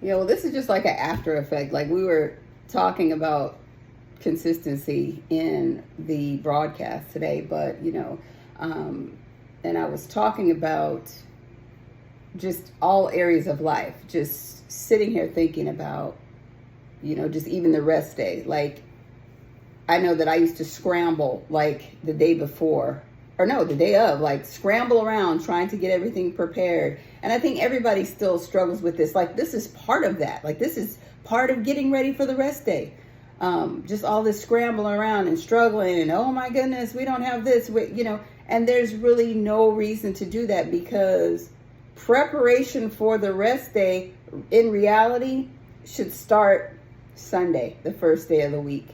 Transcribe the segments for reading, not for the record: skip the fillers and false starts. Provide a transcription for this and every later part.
Yeah, well, this is just like an after effect. Like we were talking about consistency in the broadcast today, but um, and I was talking about just all areas of life, just sitting here thinking about, just even the rest day. Like I know that I used to scramble like the day before, or no, the day of, like scramble around trying to get everything prepared. And I think everybody still struggles with this. Like this is part of that. Like this is part of getting ready for the rest day. Just all this scrambling around and struggling, and oh my goodness, we don't have this, and there's really no reason to do that, because preparation for the rest day in reality should start Sunday, the first day of the week.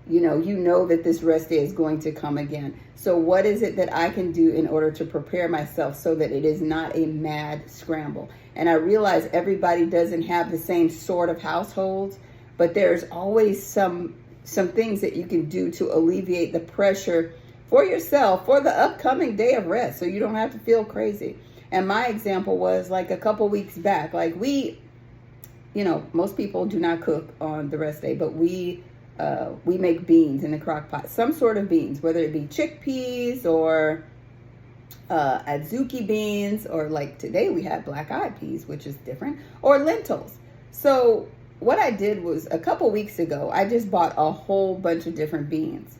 You know that this rest day is going to come again. So what is it that I can do in order to prepare myself so that it is not a mad scramble? And I realize everybody doesn't have the same sort of households, but there's always some things that you can do to alleviate the pressure for yourself for the upcoming day of rest, so you don't have to feel crazy. And my example was like a couple weeks back. Like most people do not cook on the rest day, but we make beans in the crock pot, some sort of beans, whether it be chickpeas or adzuki beans, or like today we had black eyed peas, which is different, or lentils. So what I did was a couple weeks ago, I just bought a whole bunch of different beans.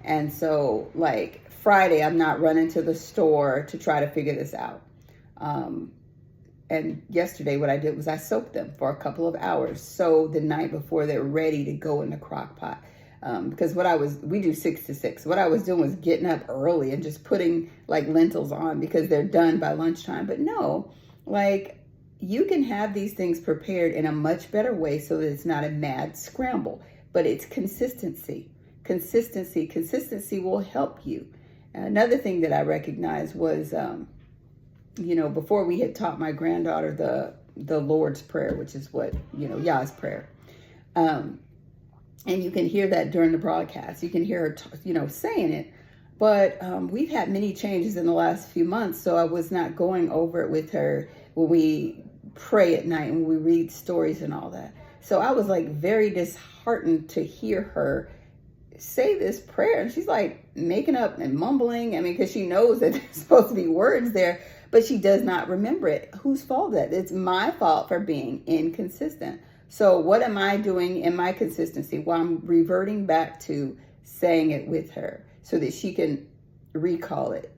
And so like Friday, I'm not running to the store to try to figure this out. And yesterday what I did was I soaked them for a couple of hours. So the night before they're ready to go in the crock pot. Because we do 6 to 6. What I was doing was getting up early and just putting like lentils on because they're done by lunchtime. But no, like you can have these things prepared in a much better way so that it's not a mad scramble, but it's consistency. Consistency will help you. Another thing that I recognized was, before we had taught my granddaughter the Lord's Prayer, which is what, Yah's prayer. And you can hear that during the broadcast. You can hear her, saying it. But we've had many changes in the last few months, so I was not going over it with her when we pray at night, when we read stories and all that. So I was like very disheartened to hear her say this prayer. And she's like making up and mumbling. I mean, because she knows that there's supposed to be words there, but she does not remember it. Whose fault is that? It's my fault for being inconsistent. So what am I doing in my consistency? Well, I'm reverting back to saying it with her so that she can recall it,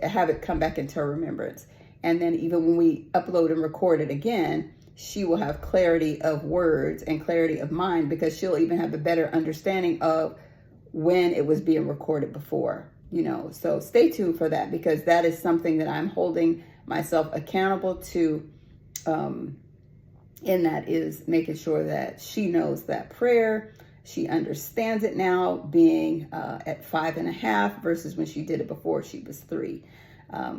have it come back into her remembrance. And then even when we upload and record it again, she will have clarity of words and clarity of mind, because she'll even have a better understanding of when it was being recorded before, So stay tuned for that, because that is something that I'm holding myself accountable to. And that is making sure that she knows that prayer. She understands it now, being at 5.5 versus when she did it before she was 3.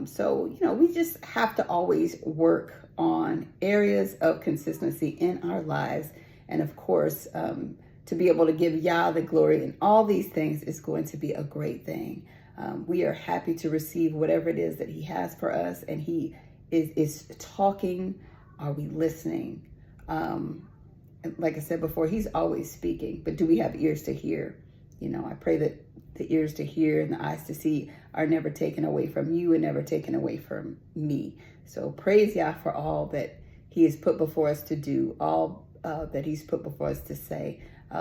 So we just have to always work on areas of consistency in our lives. And of course, to be able to give Yah the glory in all these things is going to be a great thing. We are happy to receive whatever it is that he has for us. And he is talking. Are we listening? Like I said before, he's always speaking, but do we have ears to hear? I pray that the ears to hear and the eyes to see are never taken away from you and never taken away from me. So praise Yah for all that he has put before us to do, all that he's put before us to say.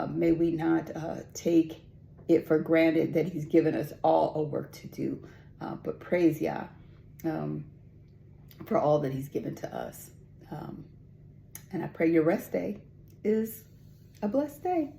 May we not take it for granted that he's given us all a work to do, but praise Yah for all that he's given to us. And I pray your rest day is a blessed day.